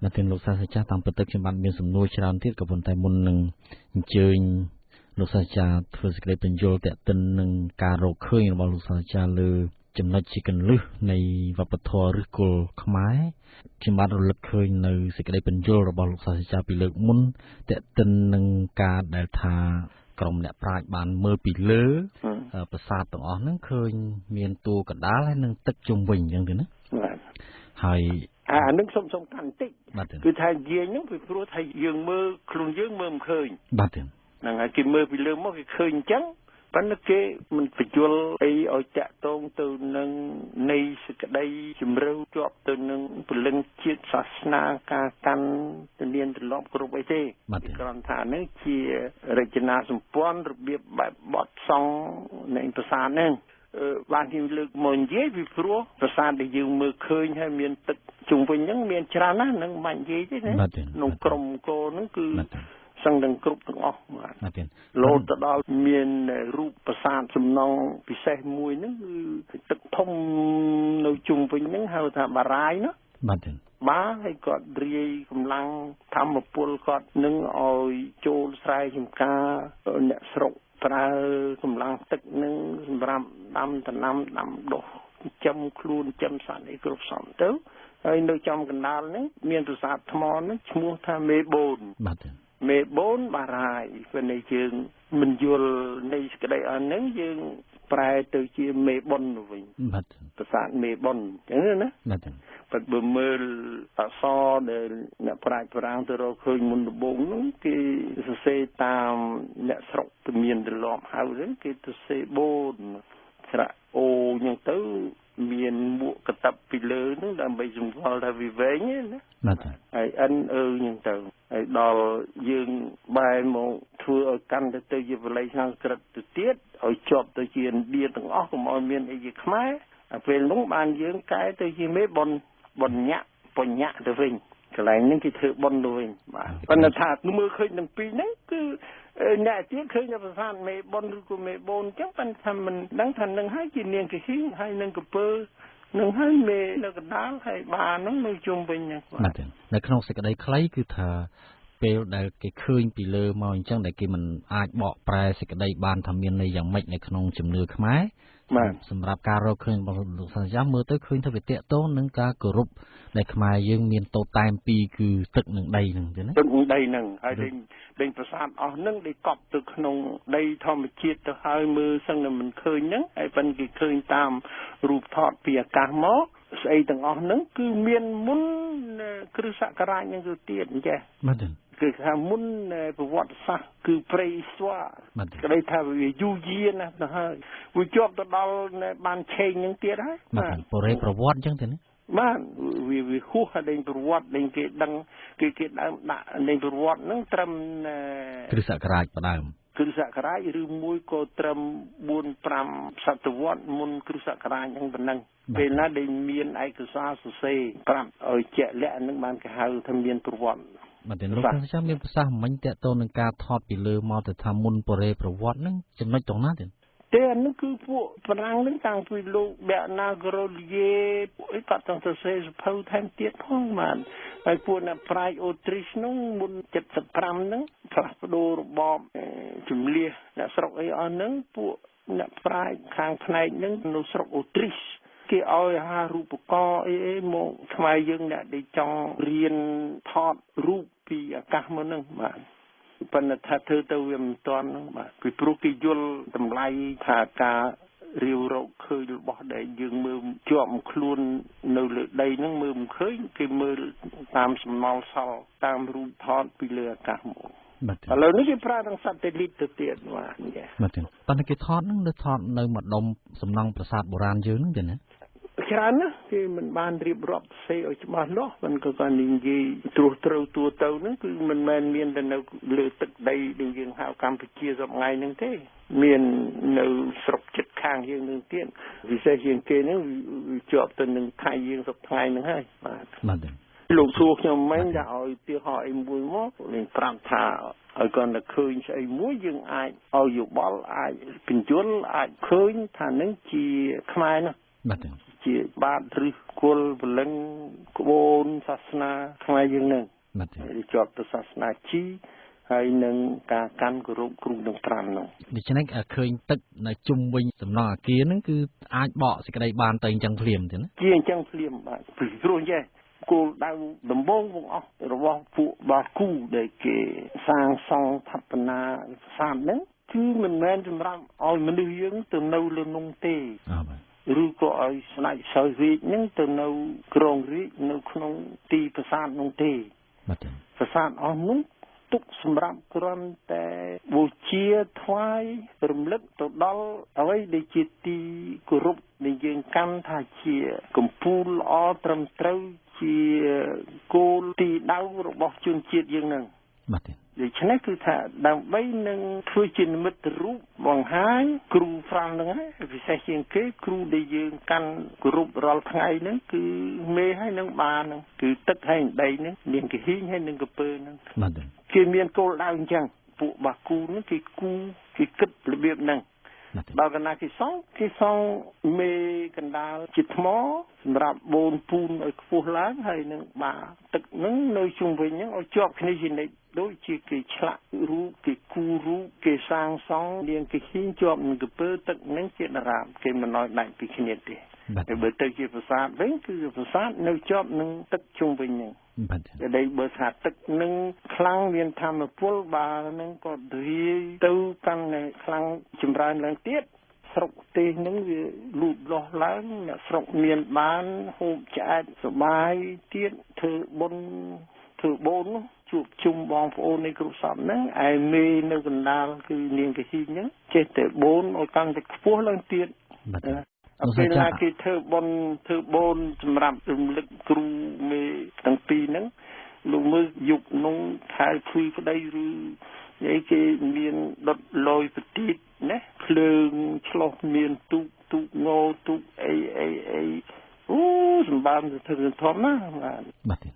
mà tiền lục sa sẽ cha tăng bật tức trên bàn miền sầm nuôi tràn tiếtกับคนไทยมุนหนึ่งchơi lục sa cha thường sẽเป็นโยแต่ตึนหนึ่งการโรคเคยរបស់លោកសាស្ត្រាចារ្យលើចំណុចជាកន្លឹះនៃវប្បធម៌ឬគល់ខ្មែរខ្ញុំបានរលឹកឃើញនៅសេចក្តីបញ្យល់របស់លោកសាស្ត្រាចារ្យពីលើកមុនតែទឹននឹងការដែលថាក្រុមអ្នកប្រាជ្ញបានមើលពីលើប្រាសាទទាំងអស់ហ្នឹងឃើញមានតួកណ្ដាលហើយនឹងទឹកជុំវិញអញ្ចឹងទេណាហើយអានឹងសុំកាន់តិចគឺថាយាយហ្នឹងពីព្រោះថាយើងមើលខ្លួនយើងមើលមិនឃើញបាទទេហ្នឹងហើយគេមើលពីលើមកគេឃើញអញ្ចឹងប៉ុន្តែគេមិនបញ្យល់អីឲ្យតាក់ទងទៅនឹងនៃសេចក្តីជំរឿជាប់ទៅនឹងពលិនជាតិសាសនាការកាន់ទនានទម្លាប់គ្រប់អីទេគ្រាន់ថានេះជារចនាសម្ព័ន្ធរបៀបបែបបត់សង់នៃប្រាសាទហ្នឹងបានខ្ញុំលើកមកនិយាយពីព្រោះប្រាសាទដែលយើងមើលឃើញហើយមានទឹកជុំវិញហ្នឹងមានច្រើនណាស់នឹងមិននិយាយទេណាក្នុងក្រុមគោហ្នឹងគឺសឹងទាំងគ្រប់ទាំងអស់បាទលោតទៅដល់មានរូបប្រាសាទសំណង់ពិសេសមួយហ្នឹងគឺទឹកធំនៅជុំវិញហ្នឹងហៅថាបារាយណាបាទហើយគាត់រាយកម្លាំងធម្មពលគាត់នឹងឲ្យចូលស្រែចម្ការអ្នកស្រុកប្រើកម្លាំងទឹកនឹងសម្រាប់ដាំដំណាំដាំដុះចិញ្ចឹមខ្លួនចិញ្ចឹមសត្វអីគ្រប់សពទៅហើយនៅចំកណ្ដាលហ្នឹងមានប្រាសាទថ្មហ្នឹងឈ្មោះថាមេបូនបាទមេបូនបារាយពេលនេះយើងមិនយល់នៃសេចក្តីអស់ហ្នឹងយើងប្រែទៅជាមេបុនវិញបាទប្រាសាទមេបុនអញ្ចឹងណាបាទបើមើលអក្សរដែលអ្នកប្រាជ្ញប្រាំងទៅរកឃើញមុនដំបូងហ្នឹងគេសរសេរតាមអ្នកស្រុកទំនៀមទម្លាប់ហៅហ្នឹងគេទៅសេបូនស្រៈអូអញ្ចឹងទៅមានមួកកតាប់ពីលើហ្នឹងដើម្បីសម្គាល់ថាវាវែងណាបាទហើយអិនអឺអញ្ចឹងទៅហើយដល់យើងបែរមកធ្វើឲ្យកាន់ទៅជាបល័យសំស្ក្រឹតទៅទៀតឲ្យជាប់ទៅជាឥណ្ឌាទាំងអស់កុំឲ្យមានអីជាខ្មែរពេលនោះបានយើងកែទៅជាមេបុនបញ្ញៈទៅវិញកន្លែងនេះគេធ្វើបុនទៅវិញបាទប៉ុន្តែថាមើលឃើញទាំងពីរហ្នឹងគឺអ្នកទៀតឃើញតែប្រាសាទមេបុនឬក៏មេបូនអញ្ចឹងប៉ុន្តែមិនដឹងថានឹងហើយជានាងកហ៊ីងហើយនឹងកពើនឹងហើយមេនៅកណ្ដាលហើយបានហ្នឹងនៅជុំវិញហ្នឹងបាទនៅក្នុងសេចក្តីខ្លីគឺថាពេលដែលគេឃើញពីលើមកអញ្ចឹងដែលគេមិនអាចបកប្រែសេចក្តីបានថាមានន័យយ៉ាងម៉េចនៅក្នុងជំនឿខ្មែរសម្រាប់ការរកឃើញរបស់លោកសាស្ត្រាចារ្យមើលទៅឃើញថាវាតកតងនឹងការគោរពដែលខ្មែរយើងមានតូតតែមពីរគឺទឹកនិងដីហ្នឹងទេណាទឹកនិងដីហ្នឹងហើយដេញប្រាសាទអស់ហ្នឹងដេកប់ទៅក្នុងដីធម្មជាតិទៅហើយមើលសឹងតែមិនឃើញហ្នឹងហើយប៉ិនគេឃើញតាមរូបថតពីអាកាសមកស្អីទាំងអស់ហ្នឹងគឺមានមុនគ្រិស្តសករាជហ្នឹងទៅទៀតអញ្ចេះបាទគឺថាមុនប្រវត្តិសាស្ត្រគឺព្រៃស្វាក្តីថាវាយូរយារណាស់ទៅហើយវាជាប់ទៅដល់បានឆេងហ្នឹងទៀតហើយបាទបរិយប្រវត្តិអញ្ចឹងទេណាបាទវាហួសតែប្រវត្តិដែលគេដឹងគេដើមដាក់នៃប្រវត្តិហ្នឹងត្រឹមគ្រិស្តសករាជផ្ដើមគ្រិស្តសករាជឬមួយក៏ត្រឹម 4-5 សតវត្សមុនគ្រិស្តសករាជហ្នឹងប៉ុណ្ណឹងពេលណាដែលមានឯកសារសរសេរប្រាប់ឲ្យជាក់លាក់ហ្នឹងបានគេហៅថាមានប្រវត្តិបាទលោកសាស្ត្រាចារ្យមានប្រសាសន៍មិញតកតទៅនឹងការថតពីលើមកទៅថាមុនបរិយប្រវត្តិហ្នឹងចំណុចត្រង់ណាទេអានោះគឺពួកបារាំងហ្នឹងតាំងពីលោកបែកណាក្រូលីយេពួកអីគាត់ទាំងសរសេរសភៅថែមទៀតផងបាទហើយពួកអ្នកប្រាជ្ញអូទ្រីសហ្នឹងមុន75ហ្នឹងផ្លាស់ប្ដូររបបជំលះអ្នកស្រុកអីអស់ហ្នឹងពួកអ្នកប្រាជ្ញខាងផ្នែកហ្នឹងនៅស្រុកអូទ្រីសគេឲ្យអារូបករណ៍អីមកខ្មែរយើងអ្នកដែលចង់រៀនថតរូបពីអាកាសមកហ្នឹងបាទប៉ុន្តែថាធ្វើទៅវាមិនទាន់ហ្នឹងបាទពីព្រោះគេយល់តម្លៃថាការរាវរកឃើញរបស់ដែលយើងមើលជាប់ខ្លួននៅលើដីហ្នឹងមើលមិនឃើញគេមើលតាមសំណល់សល់តាមរូបថតពីលើអាកាសមកឥឡូវនេះគេប្រើទាំង satellite ទៅទៀតបាទប៉ុន្តែគេថតហ្នឹងថតនៅម្ដុំសំណង់ប្រាសាទបុរាណយើងហ្នឹងទេណាច្រើនណាស់គេមិនបានរៀបរាប់ផ្សេងឲ្យច្បាស់លាស់មិនក៏គាត់និយាយត្រួសត្រូវទូទៅហ្នឹងគឺមិនមែនមានតែនៅលើទឹកដីដែលយើងហៅកម្ពុជាសប្តាហ៍ហ្នឹងទេមាននៅស្រុកជិតខាងយើងនឹងទៀតពិសេសជាងគេហ្នឹងជាប់ទៅនឹងថៃយើងសប្តាហ៍ហ្នឹងហើយបាទលោកសួរខ្ញុំមិនថាឲ្យទីហោអីមួយមកនឹងប្រាប់ថាឲ្យគាត់ទៅឃើញស្អីមួយយើងអាចឲ្យយោបល់អាចបញ្យល់អាចឃើញថានឹងជាខ្មែរណាបាទ ជាបាតឬគល់ពលឹងក្បូនសាសនាខ្មែរយើងនឹងជាប់ទៅសាសនាជីហើយនឹងការកាន់គោរពគ្រូទាំង5នោះដូច្នេះឃើញទឹកនៅជុំវិញសំណង់អគារហ្នឹងគឺអាចបកសេចក្តីបានទៅអញ្ចឹងភ្លាមទេណាជាអញ្ចឹងភ្លាមបាទពីព្រោះចេះគោលដៅដំបូងបងអស់របស់ពួកបាគូដែលគេសាងសង់ស្ថាបនាប្រាសាទហ្នឹងគឺមិនមែនសម្រាប់ឲ្យមនុស្សយើងទៅនៅលើនោះទេឬក៏ឲ្យស្ដេចសោយរាជហ្នឹងទៅនៅក្រុងរាជនៅក្នុងទីប្រាសាទនោះទេប្រាសាទអស់នោះទុកសម្រាប់គ្រាន់តែបូជាថ្វាយរំលឹកទៅដល់អ្វីដែលជាទីគោរពដែលយើងកាន់ថាជាកម្ពូលល្អត្រឹមត្រូវជាគោលទីដៅរបស់ជនជាតិយើងនឹងដូច្នេះគឺថាដើម្បីនឹងធ្វើជានិមិត្តរូបបង្ហាញគ្រូប្រាំហ្នឹងហើយពិសេសជាងគេគ្រូដែលយើងកាន់គោរពរាល់ថ្ងៃហ្នឹងគឺមេហើយនឹងបាហ្នឹងគឺទឹកហើយដីហ្នឹងមានកាហ៊ីងហើយនឹងកពើហ្នឹងគេមានគោលដៅអញ្ចឹងពួកបាគូហ្នឹងគេគូគេគិតរបៀបហ្នឹងដល់កណ្ដាលគេសង់មេកណ្ដាលជាថ្មសម្រាប់បូនពូនឲ្យខ្ពស់ឡើងហើយនឹងបាទឹកហ្នឹងនៅជុំវិញហ្នឹងឲ្យជាប់គ្នាជានិច្ចដូចជាគេឆ្លាក់រូបគេគូររូបគេសាងសង់នាងគេហ៊ីងជាប់នឹងកពើទឹកហ្នឹងជាតារាបគេមិនឲ្យដាច់ពីគ្នាទេតែបើទៅជាប្រាសាទវិញគឺប្រាសាទនៅជាប់នឹងទឹកជុំវិញហ្នឹងដែលបើថាទឹកនឹងខ្លាំងមានធម្មពលបានឹងក៏រាយទៅកាន់តែខ្លាំងចម្រើនឡើងទៀតស្រុកទេសនឹងវាលូតលាស់ឡើងអ្នកស្រុកមានបានហូបឆ្អែតសបាយទៀតធ្វើបុណ្យធ្វើបូនជួបជុំបងប្អូននៃគ្រួសារហ្នឹងឯមេនៅកណ្ដាលគឺនាងកាហ៊ីហ្នឹងចេះតែបូនឲ្យកាន់តែខ្ពស់ឡើងទៀតពេលណាគេធ្វើបុណ្យធ្វើបូនសម្រាប់រំលឹកគ្រូមេទាំងពីរហ្នឹងលោកមើលយុគនោះខែភុយក្តីឬអីគេមានដុតលយប្រទីតណាភ្លើងឆ្លោះមានទូកងោទូកអីអូសម្បានទៅធ្វើធំណាបាទ